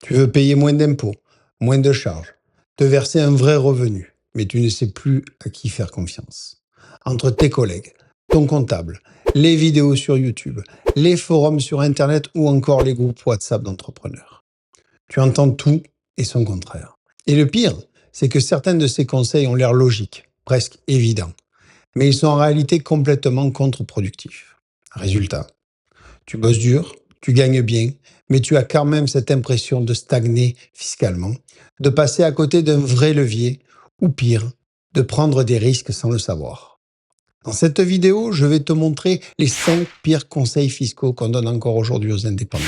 Tu veux payer moins d'impôts, moins de charges, te verser un vrai revenu, mais tu ne sais plus à qui faire confiance. Entre tes collègues, ton comptable, les vidéos sur YouTube, les forums sur Internet ou encore les groupes WhatsApp d'entrepreneurs. Tu entends tout et son contraire. Et le pire, c'est que certains de ces conseils ont l'air logiques, presque évidents, mais ils sont en réalité complètement contre-productifs. Résultat, tu bosses dur, tu gagnes bien, mais tu as quand même cette impression de stagner fiscalement, de passer à côté d'un vrai levier, ou pire, de prendre des risques sans le savoir. Dans cette vidéo, je vais te montrer les 5 pires conseils fiscaux qu'on donne encore aujourd'hui aux indépendants.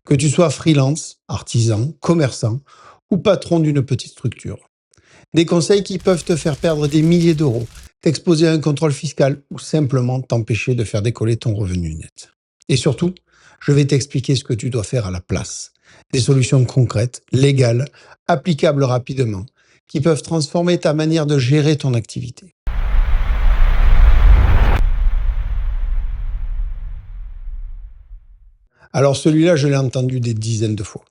Que tu sois freelance, artisan, commerçant ou patron d'une petite structure. Des conseils qui peuvent te faire perdre des milliers d'euros, t'exposer à un contrôle fiscal ou simplement t'empêcher de faire décoller ton revenu net. Et surtout, je vais t'expliquer ce que tu dois faire à la place. Des solutions concrètes, légales, applicables rapidement, qui peuvent transformer ta manière de gérer ton activité. Alors celui-là, je l'ai entendu des dizaines de fois.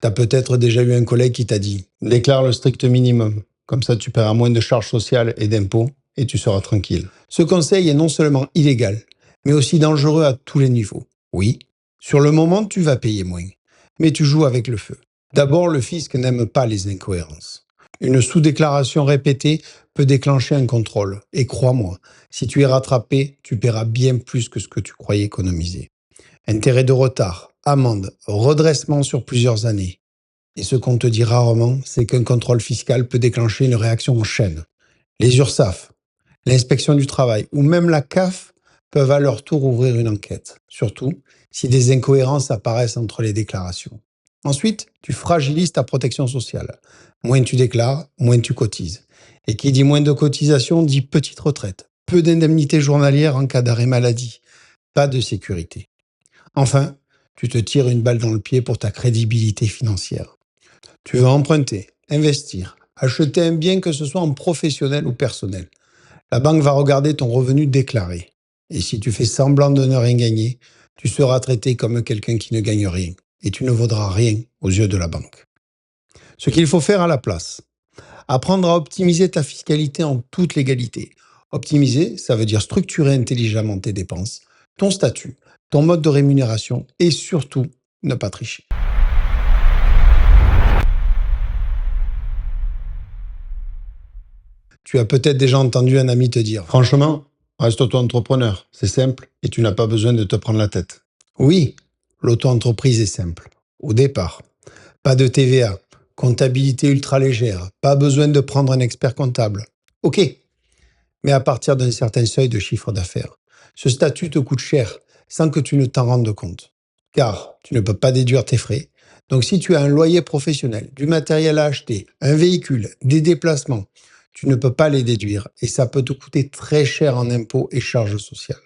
Tu as peut-être déjà eu un collègue qui t'a dit « Déclare le strict minimum, comme ça tu paieras moins de charges sociales et d'impôts et tu seras tranquille. » Ce conseil est non seulement illégal, mais aussi dangereux à tous les niveaux. Oui, sur le moment, tu vas payer moins, mais tu joues avec le feu. D'abord, le fisc n'aime pas les incohérences. Une sous-déclaration répétée peut déclencher un contrôle. Et crois-moi, si tu es rattrapé, tu paieras bien plus que ce que tu croyais économiser. Intérêt de retard, amende, redressement sur plusieurs années. Et ce qu'on te dit rarement, c'est qu'un contrôle fiscal peut déclencher une réaction en chaîne. Les URSSAF, l'inspection du travail ou même la CAF peuvent à leur tour ouvrir une enquête, surtout si des incohérences apparaissent entre les déclarations. Ensuite, tu fragilises ta protection sociale. Moins tu déclares, moins tu cotises. Et qui dit moins de cotisation dit petite retraite, peu d'indemnités journalières en cas d'arrêt maladie, pas de sécurité. Enfin, tu te tires une balle dans le pied pour ta crédibilité financière. Tu veux emprunter, investir, acheter un bien que ce soit en professionnel ou personnel. La banque va regarder ton revenu déclaré. Et si tu fais semblant de ne rien gagner, tu seras traité comme quelqu'un qui ne gagne rien. Et tu ne vaudras rien aux yeux de la banque. Ce qu'il faut faire à la place, apprendre à optimiser ta fiscalité en toute légalité. Optimiser, ça veut dire structurer intelligemment tes dépenses, ton statut, ton mode de rémunération et surtout, ne pas tricher. Tu as peut-être déjà entendu un ami te dire « Franchement, reste auto-entrepreneur, c'est simple et tu n'as pas besoin de te prendre la tête. » Oui, l'auto-entreprise est simple. Au départ, pas de TVA, comptabilité ultra légère, pas besoin de prendre un expert comptable. Ok, mais à partir d'un certain seuil de chiffre d'affaires, ce statut te coûte cher sans que tu ne t'en rendes compte. Car tu ne peux pas déduire tes frais. Donc si tu as un loyer professionnel, du matériel à acheter, un véhicule, des déplacements, tu ne peux pas les déduire et ça peut te coûter très cher en impôts et charges sociales.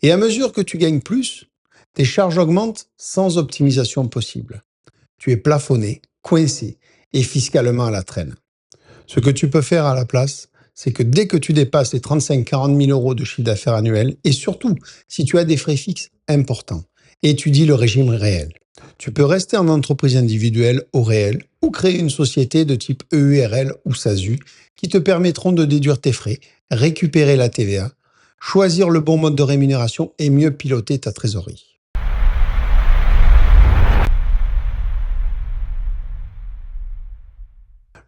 Et à mesure que tu gagnes plus, tes charges augmentent sans optimisation possible. Tu es plafonné, coincé et fiscalement à la traîne. Ce que tu peux faire à la place, c'est que dès que tu dépasses les 35-40 000 euros de chiffre d'affaires annuel, et surtout si tu as des frais fixes importants, étudie le régime réel. Tu peux rester en entreprise individuelle au réel ou créer une société de type EURL ou SASU qui te permettront de déduire tes frais, récupérer la TVA, choisir le bon mode de rémunération et mieux piloter ta trésorerie.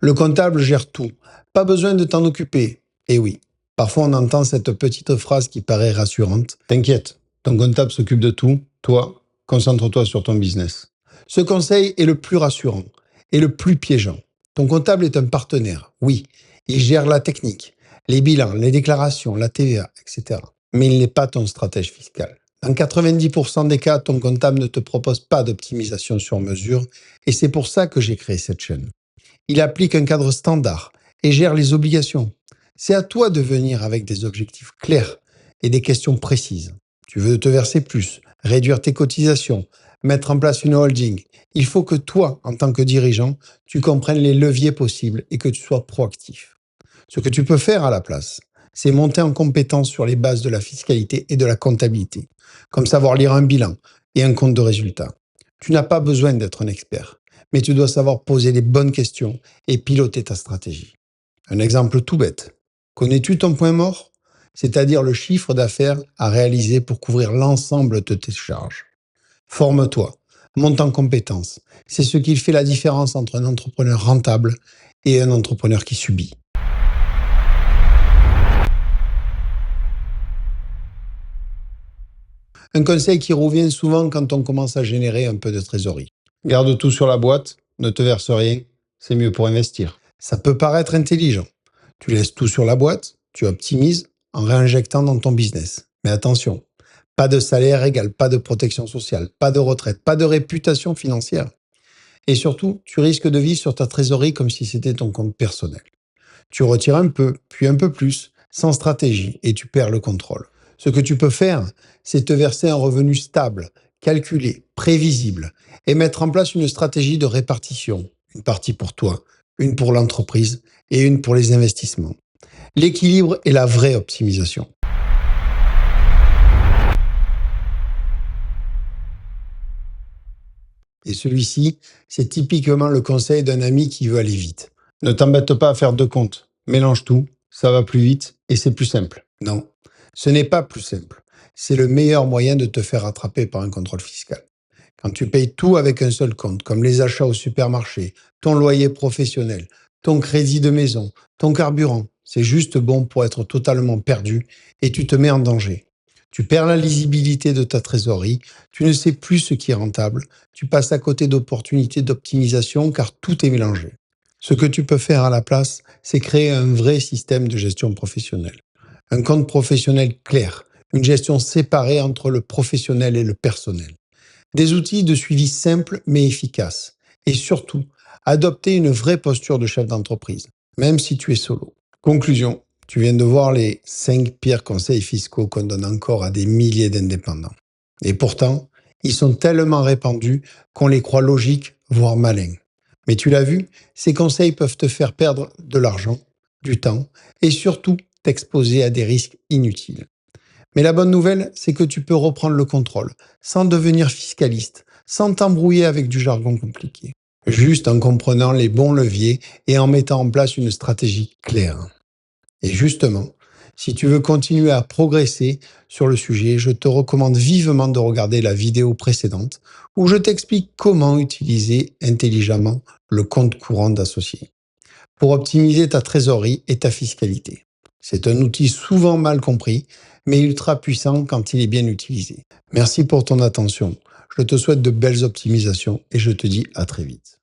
Le comptable gère tout. Pas besoin de t'en occuper. Et oui, parfois on entend cette petite phrase qui paraît rassurante. T'inquiète, ton comptable s'occupe de tout. Toi, concentre-toi sur ton business. Ce conseil est le plus rassurant et le plus piégeant. Ton comptable est un partenaire. Oui, il gère la technique, les bilans, les déclarations, la TVA, etc. Mais il n'est pas ton stratège fiscal. Dans 90% des cas, ton comptable ne te propose pas d'optimisation sur mesure et c'est pour ça que j'ai créé cette chaîne. Il applique un cadre standard et gère les obligations. C'est à toi de venir avec des objectifs clairs et des questions précises. Tu veux te verser plus, réduire tes cotisations, mettre en place une holding. Il faut que toi, en tant que dirigeant, tu comprennes les leviers possibles et que tu sois proactif. Ce que tu peux faire à la place, c'est monter en compétence sur les bases de la fiscalité et de la comptabilité, comme savoir lire un bilan et un compte de résultat. Tu n'as pas besoin d'être un expert. mais tu dois savoir poser les bonnes questions et piloter ta stratégie. Un exemple tout bête. Connais-tu ton point mort? C'est-à-dire le chiffre d'affaires à réaliser pour couvrir l'ensemble de tes charges. Forme-toi, monte en compétences. C'est ce qui fait la différence entre un entrepreneur rentable et un entrepreneur qui subit. Un conseil qui revient souvent quand on commence à générer un peu de trésorerie. Garde tout sur la boîte, ne te verse rien, c'est mieux pour investir. Ça peut paraître intelligent. Tu laisses tout sur la boîte, tu optimises en réinjectant dans ton business. Mais attention, pas de salaire égal, pas de protection sociale, pas de retraite, pas de réputation financière. Et surtout, tu risques de vivre sur ta trésorerie comme si c'était ton compte personnel. Tu retires un peu, puis un peu plus, sans stratégie, et tu perds le contrôle. Ce que tu peux faire, c'est te verser un revenu stable, calculé, prévisible, et mettre en place une stratégie de répartition. Une partie pour toi, une pour l'entreprise et une pour les investissements. L'équilibre est la vraie optimisation. Et celui-ci, c'est typiquement le conseil d'un ami qui veut aller vite. Ne t'embête pas à faire deux comptes. Mélange tout, ça va plus vite et c'est plus simple. Non, ce n'est pas plus simple. C'est le meilleur moyen de te faire attraper par un contrôle fiscal. Quand tu payes tout avec un seul compte, comme les achats au supermarché, ton loyer professionnel, ton crédit de maison, ton carburant, c'est juste bon pour être totalement perdu et tu te mets en danger. Tu perds la lisibilité de ta trésorerie, tu ne sais plus ce qui est rentable, tu passes à côté d'opportunités d'optimisation car tout est mélangé. Ce que tu peux faire à la place, c'est créer un vrai système de gestion professionnelle. Un compte professionnel clair, une gestion séparée entre le professionnel et le personnel. Des outils de suivi simples mais efficaces. Et surtout, adopter une vraie posture de chef d'entreprise, même si tu es solo. Conclusion, tu viens de voir les 5 pires conseils fiscaux qu'on donne encore à des milliers d'indépendants. Et pourtant, ils sont tellement répandus qu'on les croit logiques, voire malins. Mais tu l'as vu, ces conseils peuvent te faire perdre de l'argent, du temps et surtout t'exposer à des risques inutiles. Mais la bonne nouvelle, c'est que tu peux reprendre le contrôle, sans devenir fiscaliste, sans t'embrouiller avec du jargon compliqué. Juste en comprenant les bons leviers et en mettant en place une stratégie claire. Et justement, si tu veux continuer à progresser sur le sujet, je te recommande vivement de regarder la vidéo précédente où je t'explique comment utiliser intelligemment le compte courant d'associé pour optimiser ta trésorerie et ta fiscalité. C'est un outil souvent mal compris, mais ultra puissant quand il est bien utilisé. Merci pour ton attention. Je te souhaite de belles optimisations et je te dis à très vite.